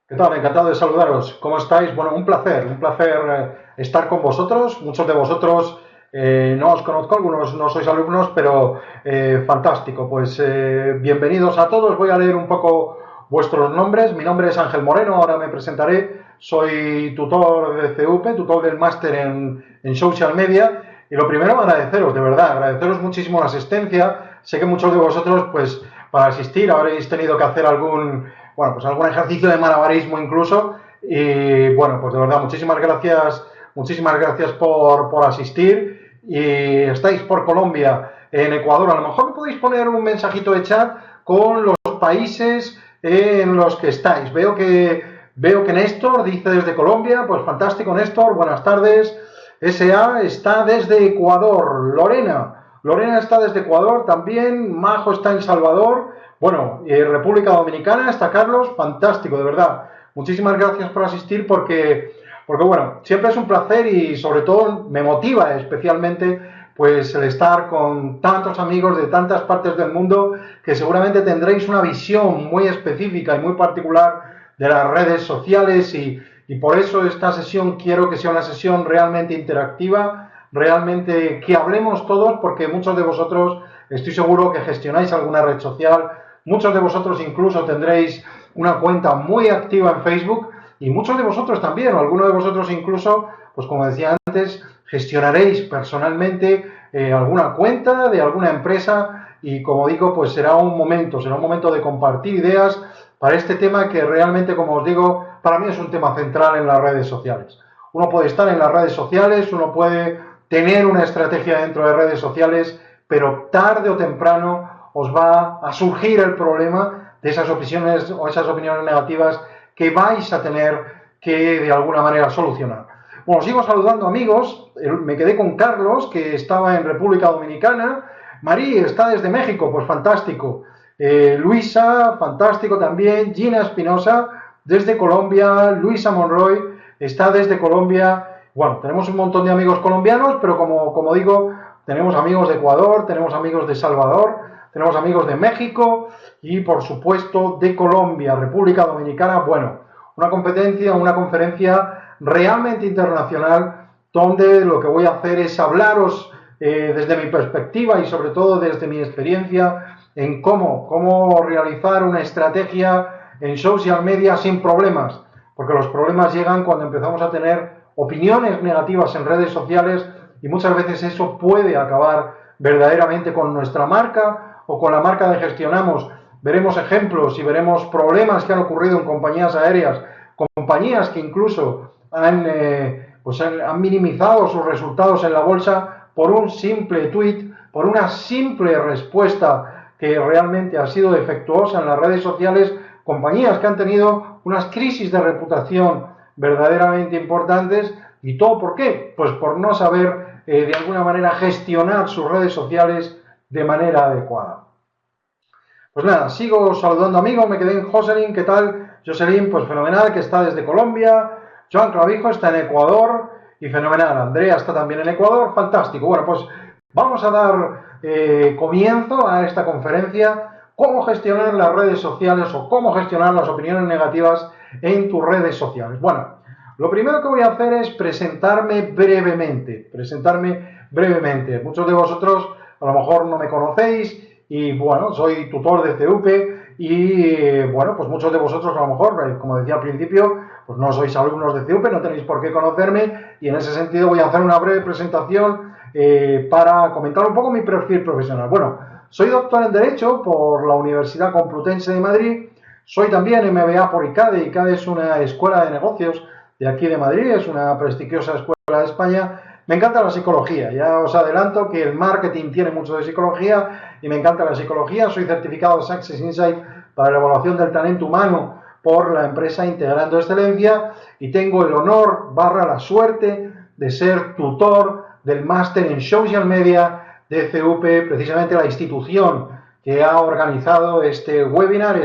¿Qué tal? Encantado de saludaros. ¿Cómo estáis? Bueno, un placer estar con vosotros. Muchos de vosotros no os conozco, algunos no sois alumnos, pero fantástico. Pues bienvenidos a todos. Voy a leer un poco vuestros nombres. Mi nombre es Ángel Moreno, ahora me presentaré. Soy tutor de CUP, tutor del máster en Social Media. Y lo primero, agradeceros, de verdad, agradeceros muchísimo la asistencia. Sé que muchos de vosotros, pues, para asistir habréis tenido que hacer pues algún ejercicio de malabarismo incluso. Y bueno, pues de verdad, muchísimas gracias por asistir. Y estáis por Colombia, en Ecuador. A lo mejor me podéis poner un mensajito de chat con los países en los que estáis. Veo que Néstor dice desde Colombia, pues fantástico Néstor, buenas tardes. SA está desde Ecuador. Lorena está desde Ecuador también. Majo está en Salvador. Bueno, República Dominicana está Carlos. Fantástico, de verdad. Muchísimas gracias por asistir porque bueno, siempre es un placer y sobre todo me motiva especialmente pues el estar con tantos amigos de tantas partes del mundo que seguramente tendréis una visión muy específica y muy particular de las redes sociales y por eso esta sesión quiero que sea una sesión realmente interactiva, realmente que hablemos todos, porque muchos de vosotros estoy seguro que gestionáis alguna red social, muchos de vosotros incluso tendréis una cuenta muy activa en Facebook y muchos de vosotros también, o algunos de vosotros incluso, pues como decía antes, gestionaréis personalmente alguna cuenta de alguna empresa y como digo, pues será un momento de compartir ideas para este tema que realmente, como os digo, para mí es un tema central en las redes sociales. Uno puede estar en las redes sociales, uno puede tener una estrategia dentro de redes sociales, pero tarde o temprano os va a surgir el problema de esas opiniones o esas opiniones negativas que vais a tener que de alguna manera solucionar. Bueno, sigo saludando amigos, me quedé con Carlos, que estaba en República Dominicana. Marí está desde México, pues fantástico. Luisa, fantástico también. Gina Espinosa, desde Colombia. Luisa Monroy está desde Colombia. Bueno, tenemos un montón de amigos colombianos, pero como digo, tenemos amigos de Ecuador, tenemos amigos de Salvador, tenemos amigos de México y, por supuesto, de Colombia, República Dominicana. Bueno, una conferencia realmente internacional donde lo que voy a hacer es hablaros desde mi perspectiva y sobre todo desde mi experiencia en cómo realizar una estrategia en social media sin problemas, porque los problemas llegan cuando empezamos a tener opiniones negativas en redes sociales y muchas veces eso puede acabar verdaderamente con nuestra marca o con la marca que gestionamos. Veremos ejemplos y veremos problemas que han ocurrido en compañías aéreas, compañías que incluso han minimizado sus resultados en la bolsa por un simple tweet, por una simple respuesta que realmente ha sido defectuosa en las redes sociales, compañías que han tenido unas crisis de reputación verdaderamente importantes. ¿Y todo por qué? Pues por no saber de alguna manera gestionar sus redes sociales de manera adecuada. Pues nada, sigo saludando amigos, me quedé en Jocelyn, ¿qué tal? Jocelyn, pues fenomenal, que está desde Colombia. Joan Clavijo está en Ecuador y fenomenal. Andrea está también en Ecuador, fantástico. Bueno, pues vamos a dar comienzo a esta conferencia, cómo gestionar las redes sociales o cómo gestionar las opiniones negativas en tus redes sociales. Bueno, lo primero que voy a hacer es presentarme brevemente. Muchos de vosotros a lo mejor no me conocéis y bueno, soy tutor de CUP y bueno, pues muchos de vosotros a lo mejor, como decía al principio, pues no sois alumnos de CUP, no tenéis por qué conocerme y en ese sentido voy a hacer una breve presentación para comentar un poco mi perfil profesional. Bueno, soy doctor en Derecho por la Universidad Complutense de Madrid, soy también MBA por ICADE. ICADE es una escuela de negocios de aquí de Madrid, es una prestigiosa escuela de España. Me encanta la psicología, ya os adelanto que el marketing tiene mucho de psicología y me encanta la psicología. Soy certificado de Success Insight para la evaluación del talento humano por la empresa Integrando Excelencia y tengo el honor / la suerte de ser tutor del máster en Social Media de CUP, precisamente la institución que ha organizado este webinar,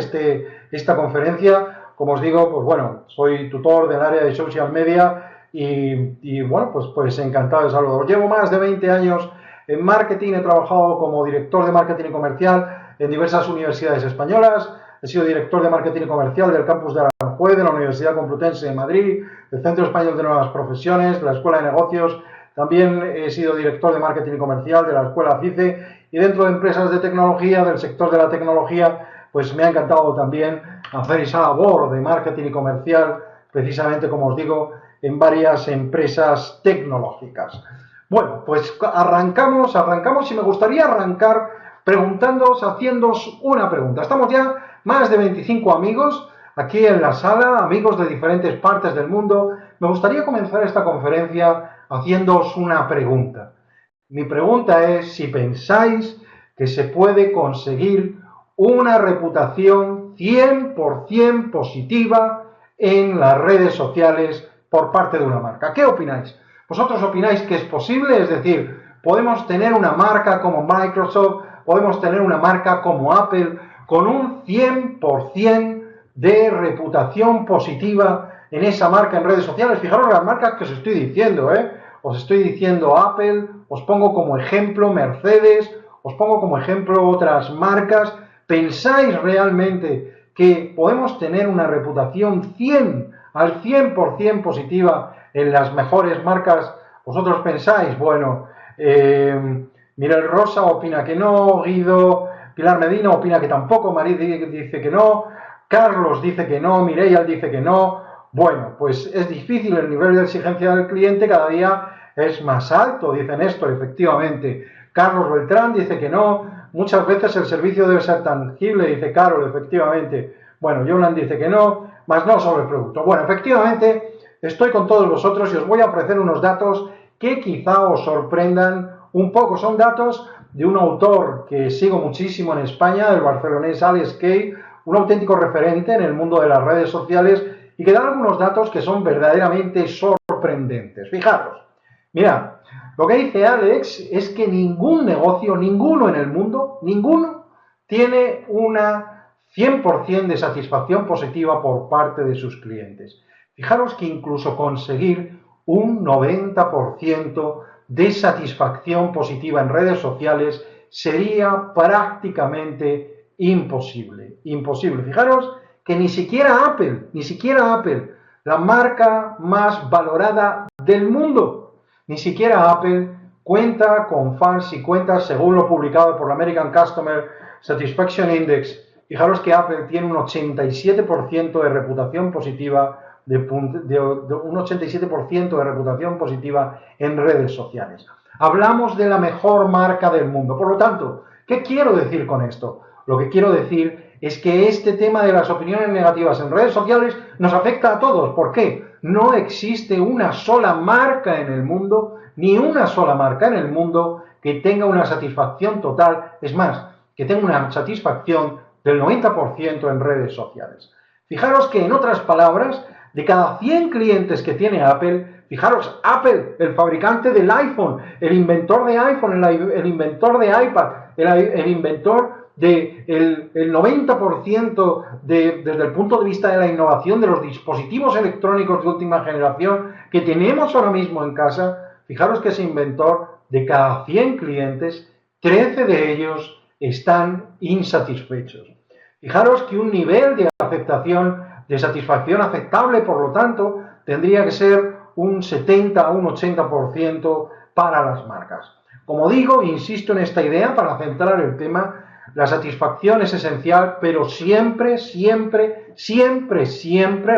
esta conferencia. Como os digo, pues bueno, soy tutor del área de Social Media y bueno, pues encantado de saludaros. Llevo más de 20 años en marketing, he trabajado como director de marketing y comercial en diversas universidades españolas, he sido director de marketing comercial del campus de Aranjuez, de la Universidad Complutense de Madrid, del Centro Español de Nuevas Profesiones, de la Escuela de Negocios. También he sido director de marketing comercial de la Escuela CICE, y dentro de empresas de tecnología, del sector de la tecnología, pues me ha encantado también hacer esa labor de marketing y comercial, precisamente como os digo, en varias empresas tecnológicas. Bueno, pues arrancamos y me gustaría arrancar preguntándoos, haciéndoos una pregunta. Estamos ya más de 25 amigos aquí en la sala, amigos de diferentes partes del mundo. Me gustaría comenzar esta conferencia haciéndoos una pregunta. Mi pregunta es si pensáis que se puede conseguir una reputación 100% positiva en las redes sociales por parte de una marca. ¿Qué opináis? ¿Vosotros opináis que es posible? Es decir, podemos tener una marca como Microsoft, podemos tener una marca como Apple con un 100% de reputación positiva en esa marca en redes sociales. Fijaros las marcas que os estoy diciendo, Os estoy diciendo Apple, os pongo como ejemplo Mercedes, os pongo como ejemplo otras marcas. ¿Pensáis realmente que podemos tener una reputación al 100% positiva en las mejores marcas? ¿Vosotros pensáis? Bueno, Miguel Rosa opina que no, Guido, Pilar Medina opina que tampoco, María dice que no, Carlos dice que no, Mireia dice que no. Bueno, pues es difícil, el nivel de exigencia del cliente cada día es más alto, dice Néstor, efectivamente. Carlos Beltrán dice que no, muchas veces el servicio debe ser tangible, dice Carol, efectivamente. Bueno, Jonan dice que no, más no sobre el producto. Bueno, efectivamente, estoy con todos vosotros y os voy a ofrecer unos datos que quizá os sorprendan un poco. Son datos de un autor que sigo muchísimo en España, el barcelonés Alex Kay, un auténtico referente en el mundo de las redes sociales y que da algunos datos que son verdaderamente sorprendentes. Fijaros, mirad, lo que dice Alex es que ningún negocio, ninguno en el mundo, ninguno, tiene una 100% de satisfacción positiva por parte de sus clientes. Fijaros que incluso conseguir un 90% de satisfacción positiva en redes sociales sería prácticamente imposible. Imposible. Fijaros que ni siquiera Apple, la marca más valorada del mundo, ni siquiera Apple cuenta con fans y cuentas, según lo publicado por la American Customer Satisfaction Index. Fijaros que Apple tiene un 87% de reputación positiva, un 87% de reputación positiva en redes sociales. Hablamos de la mejor marca del mundo. Por lo tanto, ¿qué quiero decir con esto? Lo que quiero decir es que este tema de las opiniones negativas en redes sociales nos afecta a todos. ¿Por qué? No existe una sola marca en el mundo, ni una sola marca en el mundo que tenga una satisfacción total, es más, que tenga una satisfacción del 90% en redes sociales. Fijaros que, en otras palabras, de cada 100 clientes que tiene Apple, fijaros, Apple, el fabricante del iPhone, el inventor de iPhone, el inventor de iPad, el inventor del 90% desde el punto de vista de la innovación de los dispositivos electrónicos de última generación que tenemos ahora mismo en casa, fijaros que ese inventor, de cada 100 clientes, 13 de ellos están insatisfechos. Fijaros que un nivel de aceptación, de satisfacción aceptable, por lo tanto, tendría que ser un 70 a un 80% para las marcas. Como digo, insisto en esta idea para centrar el tema. La satisfacción es esencial, pero siempre,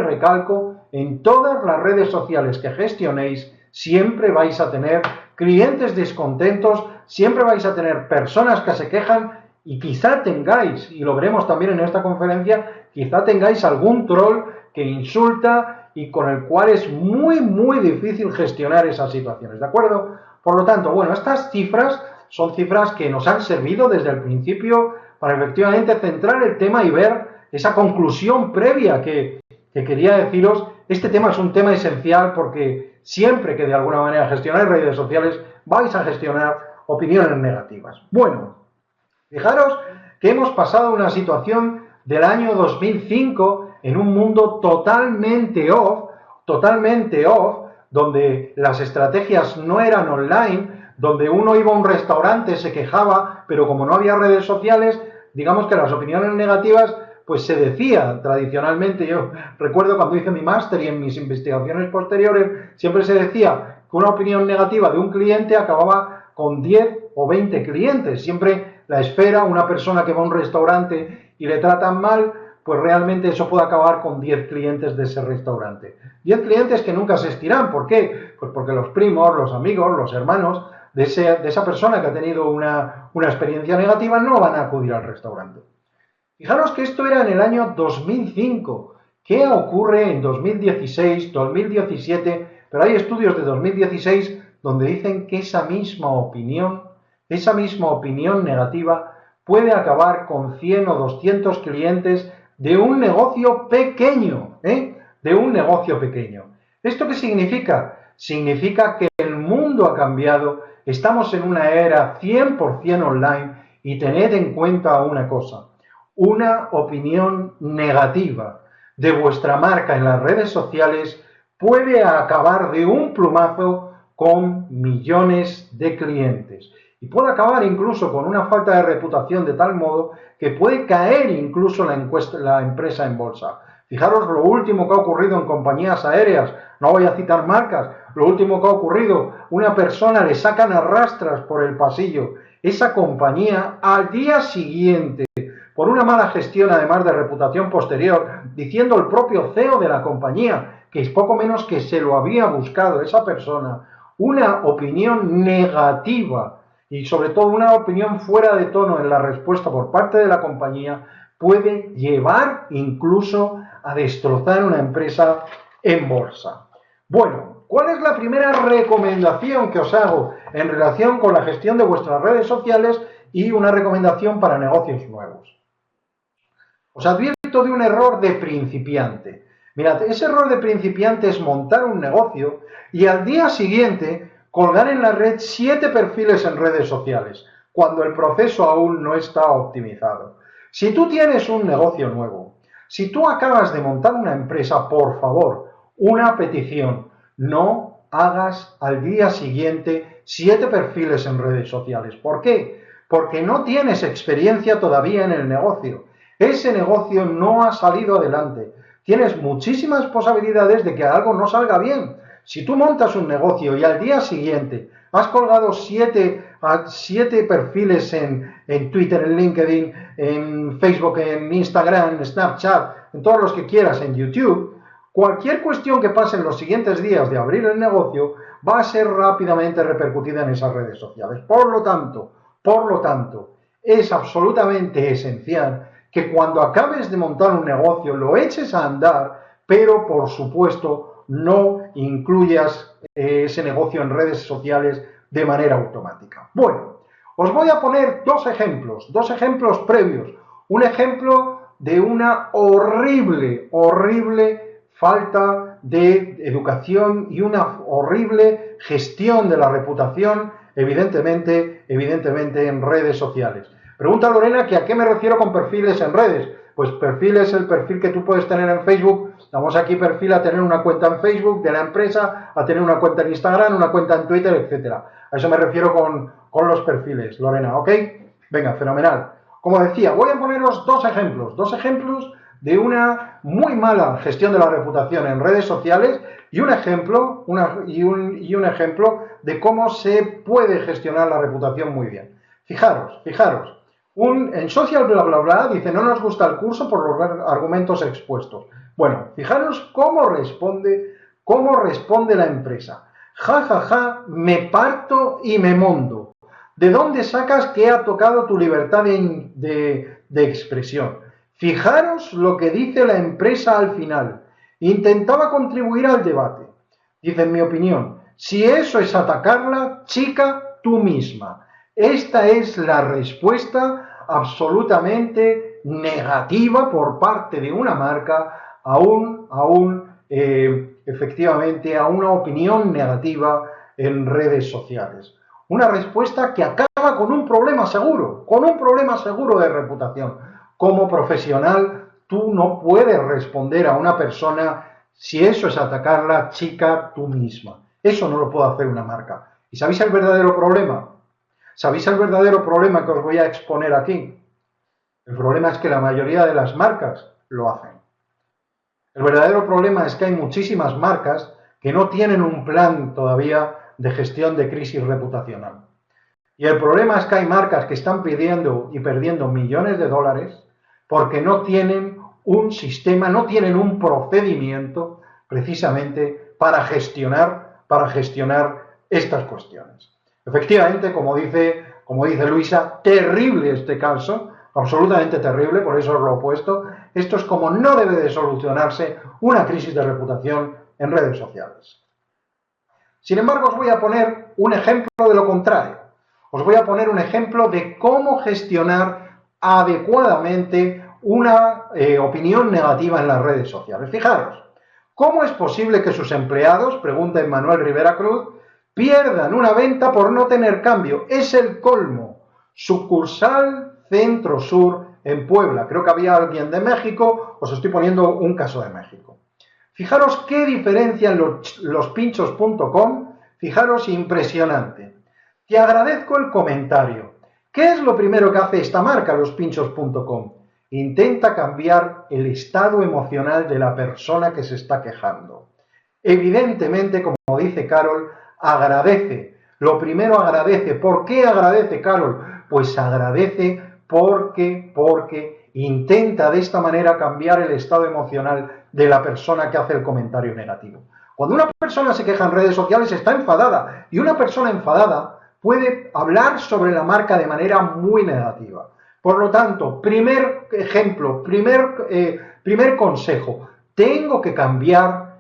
recalco, en todas las redes sociales que gestionéis, siempre vais a tener clientes descontentos, siempre vais a tener personas que se quejan y quizá tengáis, y lo veremos también en esta conferencia, quizá tengáis algún troll que insulta y con el cual es muy difícil gestionar esas situaciones, ¿de acuerdo? Por lo tanto, bueno, estas cifras son cifras que nos han servido desde el principio para efectivamente centrar el tema y ver esa conclusión previa que quería deciros. Este tema es un tema esencial porque siempre que de alguna manera gestionáis redes sociales vais a gestionar opiniones negativas. Bueno, fijaros que hemos pasado una situación del año 2005 en un mundo totalmente off, donde las estrategias no eran online, donde uno iba a un restaurante, se quejaba, pero como no había redes sociales, digamos que las opiniones negativas pues se decía tradicionalmente, yo recuerdo cuando hice mi máster y en mis investigaciones posteriores, siempre se decía que una opinión negativa de un cliente acababa con 10 o 20 clientes. Siempre la esfera, una persona que va a un restaurante y le tratan mal, pues realmente eso puede acabar con 10 clientes de ese restaurante. 10 clientes que nunca existirán. ¿Por qué? Pues porque los primos, los amigos, los hermanos de esa persona que ha tenido una experiencia negativa no van a acudir al restaurante. Fijaros que esto era en el año 2005. ¿Qué ocurre en 2016, 2017? Pero hay estudios de 2016 donde dicen que esa misma opinión negativa, puede acabar con 100 o 200 clientes de un negocio pequeño, de un negocio pequeño. ¿Esto qué significa? Significa que el mundo ha cambiado, estamos en una era 100% online y tened en cuenta una cosa, una opinión negativa de vuestra marca en las redes sociales puede acabar de un plumazo con millones de clientes y puede acabar incluso con una falta de reputación de tal modo que puede caer incluso la empresa en bolsa. Fijaros lo último que ha ocurrido en compañías aéreas, no voy a citar marcas, lo último que ha ocurrido, una persona le sacan a rastras por el pasillo, esa compañía al día siguiente, por una mala gestión además de reputación posterior, diciendo el propio CEO de la compañía, que es poco menos que se lo había buscado esa persona, una opinión negativa y sobre todo una opinión fuera de tono en la respuesta por parte de la compañía, puede llevar incluso a destrozar una empresa en bolsa. Bueno, ¿cuál es la primera recomendación que os hago en relación con la gestión de vuestras redes sociales y una recomendación para negocios nuevos? Os advierto de un error de principiante. Mirad, ese error de principiante es montar un negocio y al día siguiente colgar en la red 7 perfiles en redes sociales, cuando el proceso aún no está optimizado. Si tú tienes un negocio nuevo, si tú acabas de montar una empresa, por favor, una petición, no hagas al día siguiente 7 perfiles en redes sociales. ¿Por qué? Porque no tienes experiencia todavía en el negocio. Ese negocio no ha salido adelante. Tienes muchísimas posibilidades de que algo no salga bien. Si tú montas un negocio y al día siguiente has colgado 7 perfiles en Twitter, en LinkedIn, en Facebook, en Instagram, en Snapchat, en todos los que quieras, en YouTube, cualquier cuestión que pase en los siguientes días de abrir el negocio va a ser rápidamente repercutida en esas redes sociales. Por lo tanto, es absolutamente esencial que cuando acabes de montar un negocio lo eches a andar, pero por supuesto no incluyas ese negocio en redes sociales de manera automática. Bueno, os voy a poner dos ejemplos previos. Un ejemplo de una horrible falta de educación y una horrible gestión de la reputación, evidentemente en redes sociales. Pregunta Lorena que a qué me refiero con perfiles en redes. Pues perfil es el perfil que tú puedes tener en Facebook. Vamos aquí perfil a tener una cuenta en Facebook de la empresa, a tener una cuenta en Instagram, una cuenta en Twitter, etcétera. A eso me refiero con los perfiles, Lorena, ¿ok? Venga, fenomenal. Como decía, voy a poneros dos ejemplos de una muy mala gestión de la reputación en redes sociales y un ejemplo de cómo se puede gestionar la reputación muy bien. Fijaros. En Social Bla Bla Bla dice, no nos gusta el curso por los argumentos expuestos. Bueno, fijaros cómo responde la empresa. Ja, me parto y me mondo. ¿De dónde sacas que ha tocado tu libertad de expresión? Fijaros lo que dice la empresa al final. Intentaba contribuir al debate. Dice, en mi opinión, si eso es atacarla, chica, tú misma. Esta es la respuesta absolutamente negativa por parte de una marca efectivamente a una opinión negativa en redes sociales. Una respuesta que acaba con un problema seguro de reputación. Como profesional, tú no puedes responder a una persona si eso es atacarla, chica, tú misma. Eso no lo puede hacer una marca. ¿Y sabéis el verdadero problema? ¿Sabéis el verdadero problema que os voy a exponer aquí? El problema es que la mayoría de las marcas lo hacen. El verdadero problema es que hay muchísimas marcas que no tienen un plan todavía de gestión de crisis reputacional. Y el problema es que hay marcas que están pidiendo y perdiendo millones de dólares porque no tienen un sistema, no tienen un procedimiento precisamente para gestionar estas cuestiones. Efectivamente, como dice Luisa, terrible este caso, absolutamente terrible, por eso os lo he puesto. Esto es como no debe de solucionarse una crisis de reputación en redes sociales. Sin embargo, os voy a poner un ejemplo de lo contrario. Os voy a poner un ejemplo de cómo gestionar adecuadamente una opinión negativa en las redes sociales. Fijaros, ¿cómo es posible que sus empleados, pregunta Emmanuel Rivera Cruz, pierdan una venta por no tener cambio? Es el colmo. Sucursal Centro Sur en Puebla. Creo que había alguien de México, os estoy poniendo un caso de México. Fijaros qué diferencia en lospinchos.com, fijaros, impresionante. Te agradezco el comentario. ¿Qué es lo primero que hace esta marca, lospinchos.com? Intenta cambiar el estado emocional de la persona que se está quejando. Evidentemente, como dice Carol, agradece. Lo primero agradece. ¿Por qué agradece, Carol? Pues agradece porque intenta de esta manera cambiar el estado emocional de la persona que hace el comentario negativo. Cuando una persona se queja en redes sociales está enfadada, y una persona enfadada puede hablar sobre la marca de manera muy negativa. Por lo tanto, primer ejemplo, primer consejo, tengo que cambiar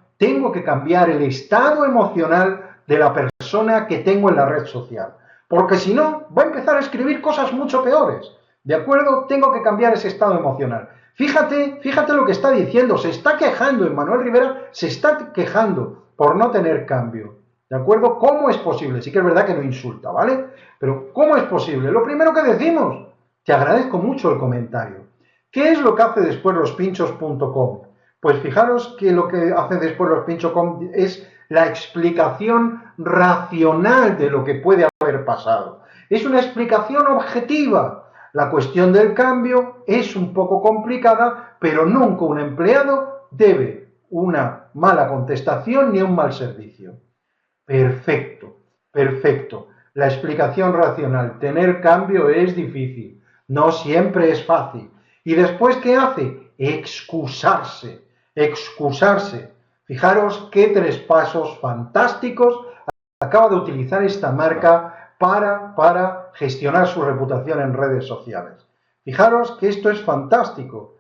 el estado emocional de la persona que tengo en la red social, porque si no, va a empezar a escribir cosas mucho peores. ¿De acuerdo? Tengo que cambiar ese estado emocional. Fíjate lo que está diciendo, se está quejando, Emmanuel Rivera se está quejando por no tener cambio. ¿De acuerdo? ¿Cómo es posible? Sí que es verdad que no insulta, ¿vale? Pero ¿cómo es posible? Lo primero que decimos, te agradezco mucho el comentario. ¿Qué es lo que hace después lospinchos.com? Pues fijaros que lo que hace después lospinchos.com es la explicación racional de lo que puede haber pasado. Es una explicación objetiva. La cuestión del cambio es un poco complicada, pero nunca un empleado debe una mala contestación ni un mal servicio. Perfecto, perfecto. La explicación racional. Tener cambio es difícil. No siempre es fácil. ¿Y después qué hace? Excusarse. Excusarse. Fijaros qué 3 pasos fantásticos acaba de utilizar esta marca para gestionar su reputación en redes sociales. Fijaros que esto es fantástico.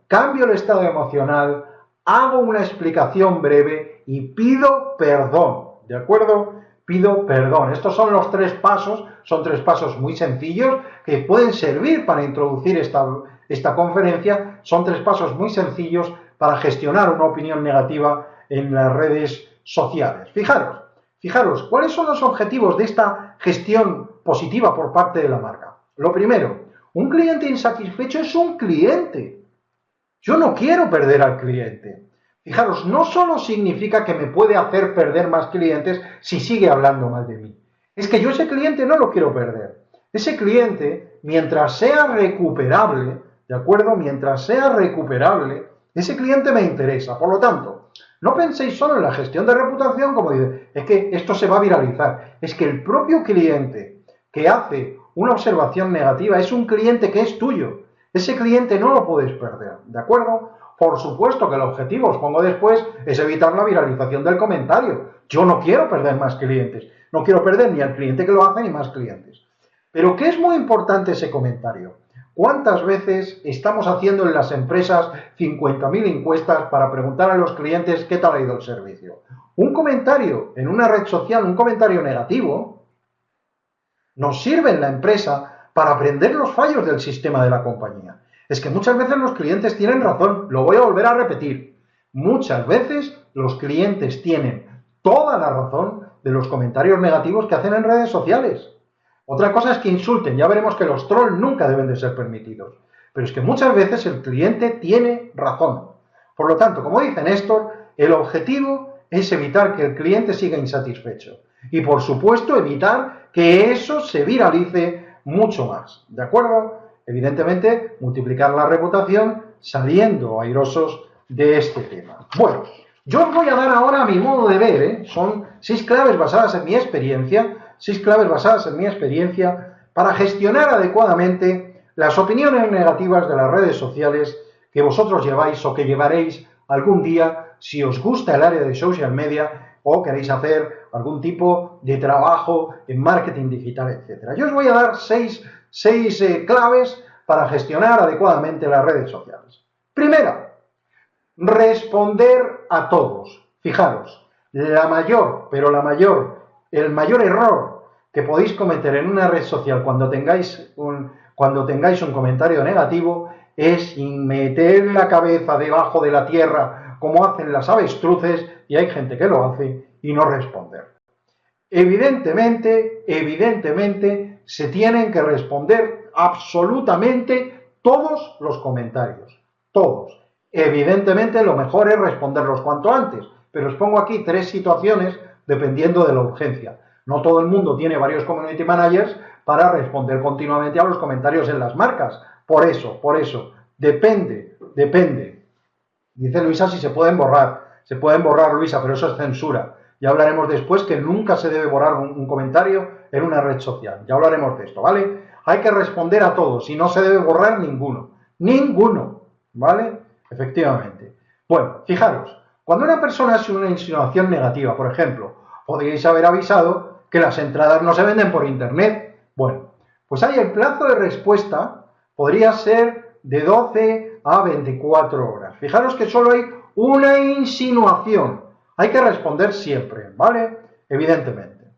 Cambio el estado emocional, hago una explicación breve y pido perdón. ¿De acuerdo? Pido perdón. Estos son los 3 pasos, son 3 pasos muy sencillos que pueden servir para introducir esta conferencia. Son 3 pasos muy sencillos para gestionar una opinión negativa en las redes sociales. Fijaros, ¿cuáles son los objetivos de esta gestión positiva por parte de la marca? Lo primero, un cliente insatisfecho es un cliente. Yo no quiero perder al cliente. Fijaros, no solo significa que me puede hacer perder más clientes si sigue hablando mal de mí. Es que yo ese cliente no lo quiero perder. Ese cliente, mientras sea recuperable, ¿de acuerdo? Mientras sea recuperable, ese cliente me interesa. Por lo tanto, no penséis solo en la gestión de reputación como dice, es que esto se va a viralizar. Es que el propio cliente que hace una observación negativa es un cliente que es tuyo. Ese cliente no lo puedes perder, ¿de acuerdo? Por supuesto que el objetivo, os pongo después, es evitar la viralización del comentario. Yo no quiero perder más clientes. No quiero perder ni al cliente que lo hace ni más clientes. Pero ¿qué es muy importante ese comentario? ¿Cuántas veces estamos haciendo en las empresas 50.000 encuestas para preguntar a los clientes qué tal ha ido el servicio? Un comentario en una red social, un comentario negativo, nos sirve en la empresa para aprender los fallos del sistema de la compañía. Es que muchas veces los clientes tienen razón, lo voy a volver a repetir. Muchas veces los clientes tienen toda la razón de los comentarios negativos que hacen en redes sociales. Otra cosa es que insulten, ya veremos que los trolls nunca deben de ser permitidos. Pero es que muchas veces el cliente tiene razón. Por lo tanto, como dice Néstor, el objetivo es evitar que el cliente siga insatisfecho. Y por supuesto evitar que eso se viralice mucho más. ¿De acuerdo? evidentemente, multiplicar la reputación saliendo airosos de este tema. Bueno, yo os voy a dar ahora mi modo de ver, ¿eh? Son 6 claves basadas en mi experiencia, 6 claves basadas en mi experiencia para gestionar adecuadamente las opiniones negativas de las redes sociales que vosotros lleváis o que llevaréis algún día si os gusta el área de social media o queréis hacer algún tipo de trabajo en marketing digital, etc. Yo os voy a dar 6 claves para gestionar adecuadamente las redes sociales. Primera, responder a todos. Fijaros, el mayor error que podéis cometer en una red social cuando tengáis un comentario negativo es meter la cabeza debajo de la tierra como hacen las avestruces, y hay gente que lo hace, y no responder. Evidentemente, se tienen que responder absolutamente todos los comentarios, todos. Evidentemente, lo mejor es responderlos cuanto antes, pero os pongo aquí 3 situaciones dependiendo de la urgencia. No todo el mundo tiene varios community managers para responder continuamente a los comentarios en las marcas. Por eso, depende. Dice Luisa si se pueden borrar. Se pueden borrar, Luisa, pero eso es censura. Ya hablaremos después que nunca se debe borrar un comentario en una red social. Ya hablaremos de esto, ¿vale? Hay que responder a todos y no se debe borrar ninguno. Ninguno, ¿vale? Efectivamente. Bueno, fijaros, cuando una persona hace una insinuación negativa, por ejemplo, podríais haber avisado que las entradas no se venden por internet. Bueno, pues ahí el plazo de respuesta podría ser de 12 a 24 horas. Fijaros que solo hay una insinuación. Hay que responder siempre, ¿vale? Evidentemente.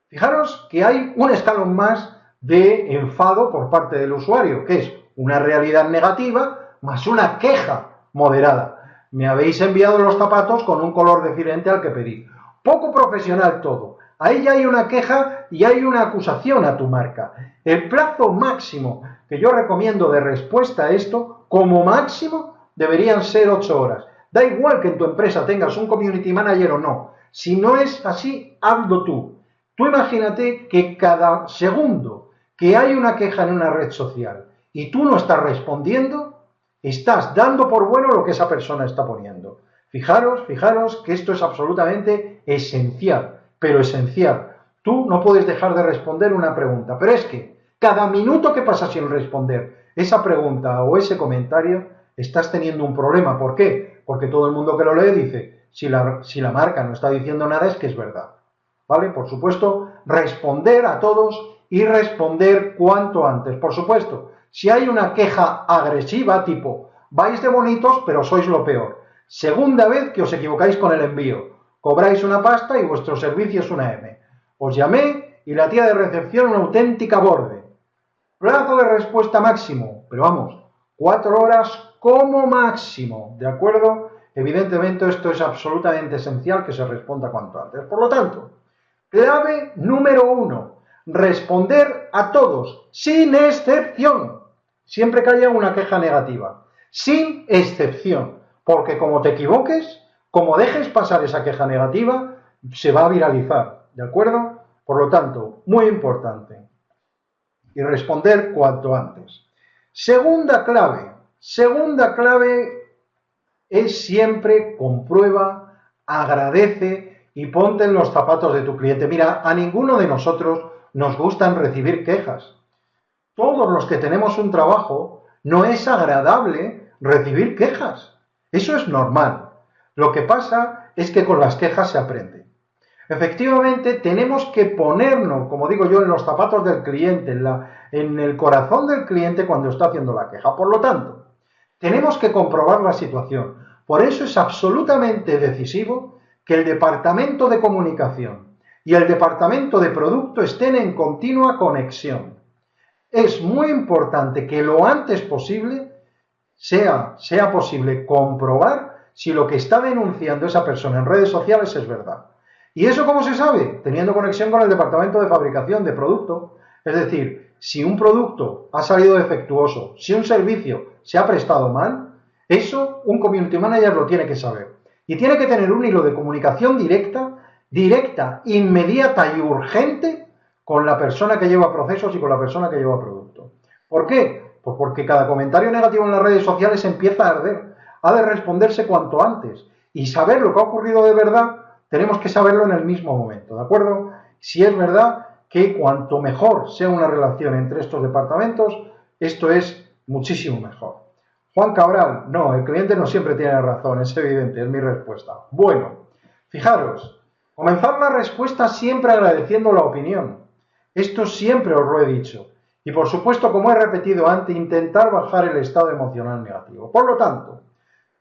Fijaros que hay un escalón más de enfado por parte del usuario, que es una realidad negativa más una queja moderada. Me habéis enviado los zapatos con un color diferente al que pedí. Poco profesional todo. Ahí ya hay una queja y hay una acusación a tu marca. El plazo máximo que yo recomiendo de respuesta a esto, como máximo, deberían ser 8 horas. Da igual que en tu empresa tengas un community manager o no. Si no es así, hazlo tú. Tú imagínate que cada segundo que hay una queja en una red social y tú no estás respondiendo, estás dando por bueno lo que esa persona está poniendo. Fijaros que esto es absolutamente esencial, pero esencial. Tú no puedes dejar de responder una pregunta, pero es que cada minuto que pasa sin responder esa pregunta o ese comentario, estás teniendo un problema. ¿Por qué? Porque todo el mundo que lo lee dice, si la marca no está diciendo nada es que es verdad. ¿Vale? Por supuesto, responder a todos y responder cuanto antes. Por supuesto, si hay una queja agresiva tipo, vais de bonitos pero sois lo peor. Segunda vez que os equivocáis con el envío. Cobráis una pasta y vuestro servicio es una M. Os llamé y la tía de recepción una auténtica borde. Plazo de respuesta máximo, pero vamos, 4 horas como máximo, ¿de acuerdo? Evidentemente esto es absolutamente esencial que se responda cuanto antes. Por lo tanto, clave número 1, responder a todos, sin excepción, siempre que haya una queja negativa, sin excepción, porque como te equivoques, como dejes pasar esa queja negativa, se va a viralizar, ¿de acuerdo? Por lo tanto, muy importante, y responder cuanto antes. Segunda clave es siempre comprueba, agradece y ponte en los zapatos de tu cliente. Mira, a ninguno de nosotros nos gustan recibir quejas. Todos los que tenemos un trabajo, no es agradable recibir quejas. Eso es normal. Lo que pasa es que con las quejas se aprende. Efectivamente, tenemos que ponernos, como digo yo, en los zapatos del cliente, en el corazón del cliente cuando está haciendo la queja. Por lo tanto, tenemos que comprobar la situación. Por eso es absolutamente decisivo que el departamento de comunicación y el departamento de producto estén en continua conexión. Es muy importante que lo antes posible sea posible comprobar si lo que está denunciando esa persona en redes sociales es verdad. ¿Y eso cómo se sabe? Teniendo conexión con el departamento de fabricación de producto. Es decir, si un producto ha salido defectuoso, si un servicio se ha prestado mal, eso un community manager lo tiene que saber. Y tiene que tener un hilo de comunicación directa, inmediata y urgente con la persona que lleva procesos y con la persona que lleva producto. ¿Por qué? Pues porque cada comentario negativo en las redes sociales empieza a arder. Ha de responderse cuanto antes. Y saber lo que ha ocurrido de verdad, tenemos que saberlo en el mismo momento, ¿de acuerdo? Si es verdad que cuanto mejor sea una relación entre estos departamentos, esto es muchísimo mejor. Juan Cabral, no, el cliente no siempre tiene razón, es evidente, es mi respuesta. Bueno, fijaros, comenzar la respuesta siempre agradeciendo la opinión. Esto siempre os lo he dicho. Y por supuesto, como he repetido antes, intentar bajar el estado emocional negativo. Por lo tanto,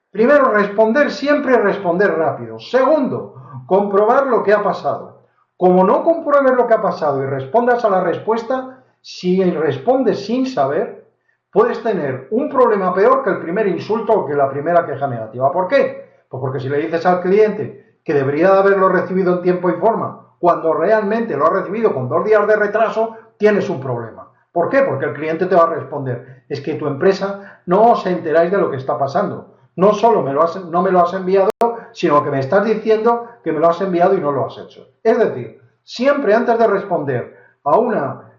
primero, responder siempre y responder rápido. Segundo, comprobar lo que ha pasado. Como no compruebes lo que ha pasado y respondas a la respuesta, si respondes sin saber, puedes tener un problema peor que el primer insulto o que la primera queja negativa. ¿Por qué? Pues porque si le dices al cliente que debería de haberlo recibido en tiempo y forma, cuando realmente lo ha recibido con 2 días de retraso, tienes un problema. ¿Por qué? Porque el cliente te va a responder, es que tu empresa no os enteráis de lo que está pasando. No solo no me lo has enviado, sino que me estás diciendo que me lo has enviado y no lo has hecho. Es decir, siempre antes de responder a una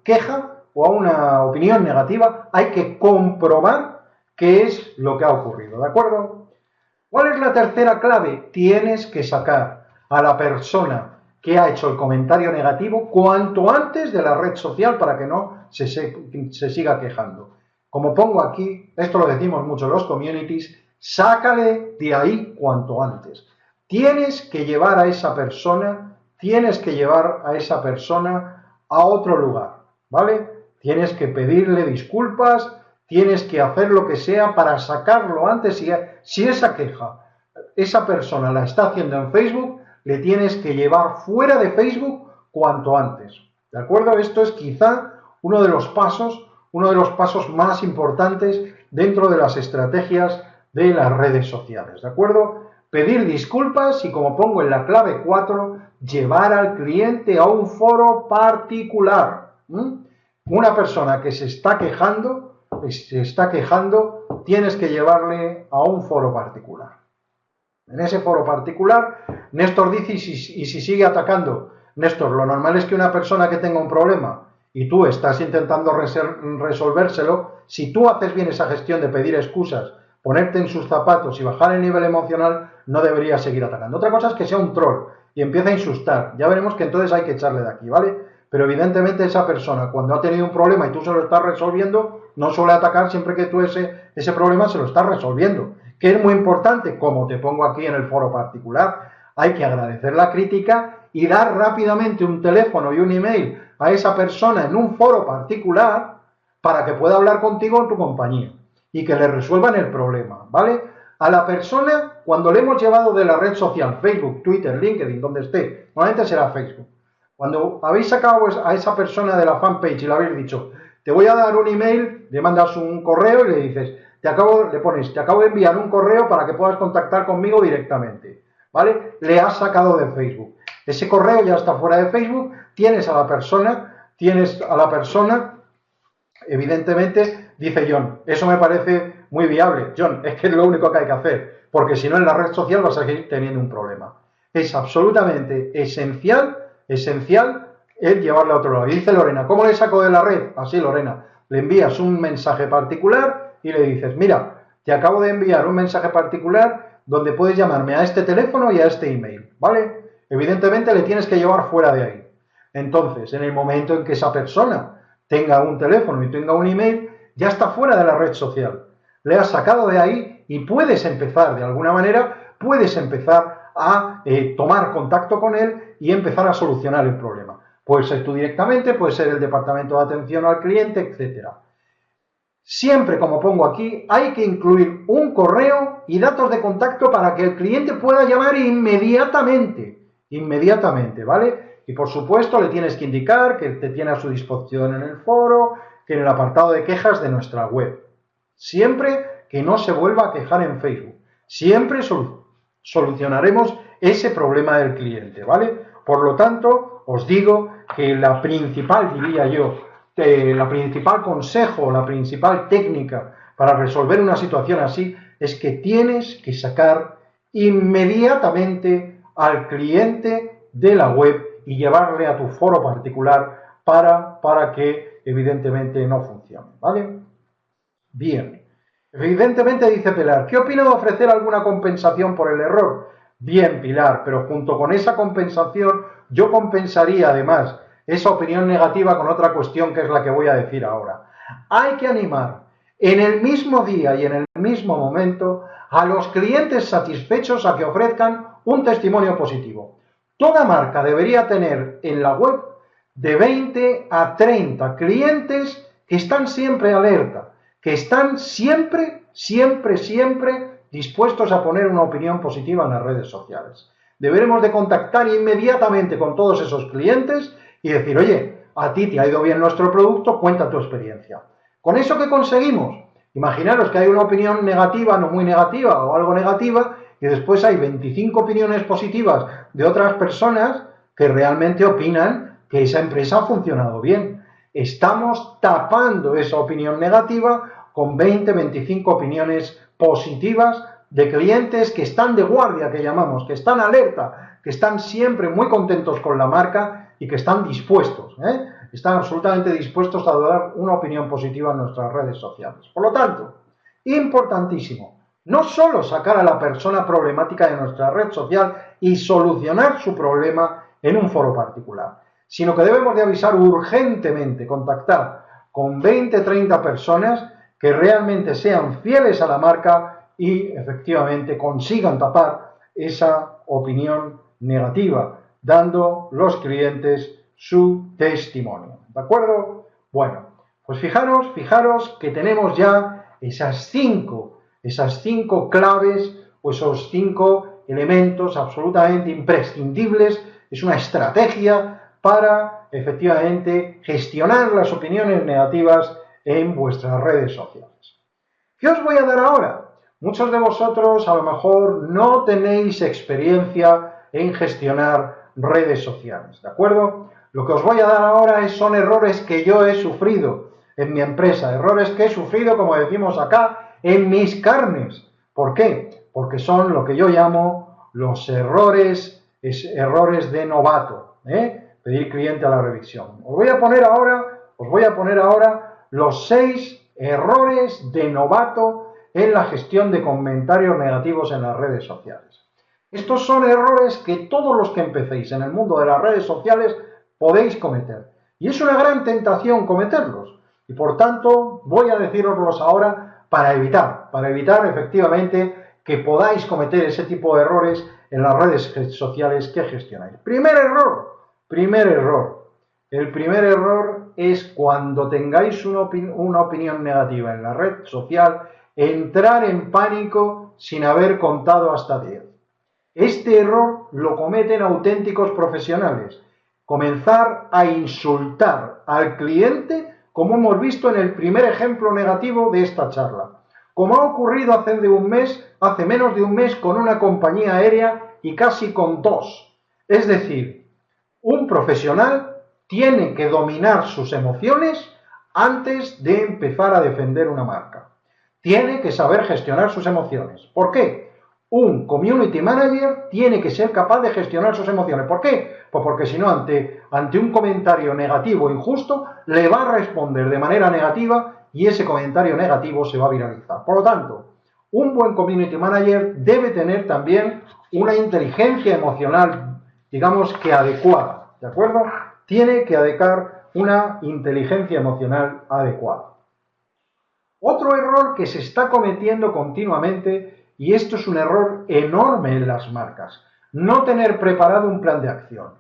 queja o a una opinión negativa, hay que comprobar qué es lo que ha ocurrido, ¿de acuerdo? ¿Cuál es la tercera clave? Tienes que sacar a la persona que ha hecho el comentario negativo cuanto antes de la red social para que no se siga quejando. Como pongo aquí, esto lo decimos mucho en los communities, sácale de ahí cuanto antes. Tienes que llevar a esa persona a otro lugar, ¿vale? Tienes que pedirle disculpas, tienes que hacer lo que sea para sacarlo antes. Si esa queja, esa persona la está haciendo en Facebook, le tienes que llevar fuera de Facebook cuanto antes, ¿de acuerdo? Esto es quizá uno de los pasos más importantes dentro de las estrategias de las redes sociales, ¿de acuerdo? Pedir disculpas y, como pongo en la clave 4, llevar al cliente a un foro particular. Una persona que se está quejando, tienes que llevarle a un foro particular. En ese foro particular, Néstor dice, y si sigue atacando, Néstor, lo normal es que una persona que tenga un problema y tú estás intentando resolvérselo, si tú haces bien esa gestión de pedir excusas, ponerte en sus zapatos y bajar el nivel emocional, no deberías seguir atacando. Otra cosa es que sea un troll y empieza a insultar. Ya veremos que entonces hay que echarle de aquí, ¿vale? Pero evidentemente esa persona, cuando ha tenido un problema y tú se lo estás resolviendo, no suele atacar siempre que tú ese problema se lo estás resolviendo. Que es muy importante, como te pongo aquí en el foro particular, hay que agradecer la crítica y dar rápidamente un teléfono y un email a esa persona en un foro particular para que pueda hablar contigo en tu compañía y que le resuelvan el problema, ¿vale? A la persona, cuando le hemos llevado de la red social, Facebook, Twitter, LinkedIn, donde esté, normalmente será Facebook, cuando habéis sacado a esa persona de la fanpage y le habéis dicho, te voy a dar un email, le mandas un correo y le dices, te acabo de enviar un correo para que puedas contactar conmigo directamente, ¿vale? Le has sacado de Facebook. Ese correo ya está fuera de Facebook, tienes a la persona, evidentemente, dice John, eso me parece muy viable. John, es que es lo único que hay que hacer, porque si no en la red social vas a seguir teniendo un problema. Es absolutamente esencial el llevarle a otro lado. Y dice Lorena, ¿cómo le saco de la red? Así, Lorena, le envías un mensaje particular y le dices, mira, te acabo de enviar un mensaje particular donde puedes llamarme a este teléfono y a este email, ¿vale? Evidentemente le tienes que llevar fuera de ahí. Entonces, en el momento en que esa persona tenga un teléfono y tenga un email, ya está fuera de la red social. Le has sacado de ahí y puedes empezar, de alguna manera, a tomar contacto con él y empezar a solucionar el problema. Puede ser tú directamente, puede ser el departamento de atención al cliente, etcétera. Siempre, como pongo aquí, hay que incluir un correo y datos de contacto para que el cliente pueda llamar inmediatamente, ¿vale? Y por supuesto le tienes que indicar que te tiene a su disposición en el foro, que en el apartado de quejas de nuestra web. Siempre que no se vuelva a quejar en Facebook. Siempre solucionaremos ese problema del cliente, ¿vale? Por lo tanto, os digo que la principal consejo, la principal técnica para resolver una situación así es que tienes que sacar inmediatamente al cliente de la web y llevarle a tu foro particular para que evidentemente no funcionen, ¿vale? Bien. Evidentemente dice Pilar, ¿qué opina de ofrecer alguna compensación por el error? Bien, Pilar, pero junto con esa compensación yo compensaría además esa opinión negativa con otra cuestión que es la que voy a decir ahora. Hay que animar en el mismo día y en el mismo momento a los clientes satisfechos a que ofrezcan un testimonio positivo. Toda marca debería tener en la web de 20 a 30 clientes que están siempre alerta, que están siempre dispuestos a poner una opinión positiva en las redes sociales. Deberemos de contactar inmediatamente con todos esos clientes y decir, oye, a ti te ha ido bien nuestro producto, cuenta tu experiencia. ¿Con eso qué conseguimos? Imaginaros que hay una opinión negativa, no muy negativa o algo negativa, y después hay 25 opiniones positivas de otras personas que realmente opinan que esa empresa ha funcionado bien. Estamos tapando esa opinión negativa con 20, 25 opiniones positivas de clientes que están de guardia, que llamamos, que están alerta, que están siempre muy contentos con la marca y que están dispuestos, están absolutamente dispuestos a dar una opinión positiva en nuestras redes sociales. Por lo tanto, importantísimo, no solo sacar a la persona problemática de nuestra red social y solucionar su problema en un foro particular, sino que debemos de avisar urgentemente, contactar con 20, 30 personas que realmente sean fieles a la marca y efectivamente consigan tapar esa opinión negativa, dando los clientes su testimonio. ¿De acuerdo? Bueno, pues fijaros que tenemos ya esas cinco claves o esos 5 elementos absolutamente imprescindibles. Es una estrategia para efectivamente gestionar las opiniones negativas en vuestras redes sociales. ¿Qué os voy a dar ahora? Muchos de vosotros a lo mejor no tenéis experiencia en gestionar redes sociales, ¿de acuerdo? Lo que os voy a dar ahora son errores que yo he sufrido en mi empresa, errores que he sufrido, como decimos acá, en mis carnes. ¿Por qué? Porque son lo que yo llamo los errores de novato, pedir cliente a la revisión. Os voy a poner ahora los 6 errores de novato en la gestión de comentarios negativos en las redes sociales. Estos son errores que todos los que empecéis en el mundo de las redes sociales podéis cometer. Y es una gran tentación cometerlos. Y por tanto, voy a deciroslos ahora para evitar efectivamente que podáis cometer ese tipo de errores en las redes sociales que gestionáis. Primer error. El primer error es cuando tengáis una opinión negativa en la red social, entrar en pánico sin haber contado hasta 10. Este error lo cometen auténticos profesionales. Comenzar a insultar al cliente, como hemos visto en el primer ejemplo negativo de esta charla. Como ha ocurrido hace menos de un mes con una compañía aérea y casi con 2. Es decir, un profesional tiene que dominar sus emociones antes de empezar a defender una marca. Tiene que saber gestionar sus emociones. ¿Por qué? Un community manager tiene que ser capaz de gestionar sus emociones. ¿Por qué? Pues porque si no, ante un comentario negativo o injusto, le va a responder de manera negativa y ese comentario negativo se va a viralizar. Por lo tanto, un buen community manager debe tener también una inteligencia emocional, digamos que adecuada, ¿de acuerdo? Tiene que adecuar una inteligencia emocional adecuada. Otro error que se está cometiendo continuamente, y esto es un error enorme en las marcas, no tener preparado un plan de acción.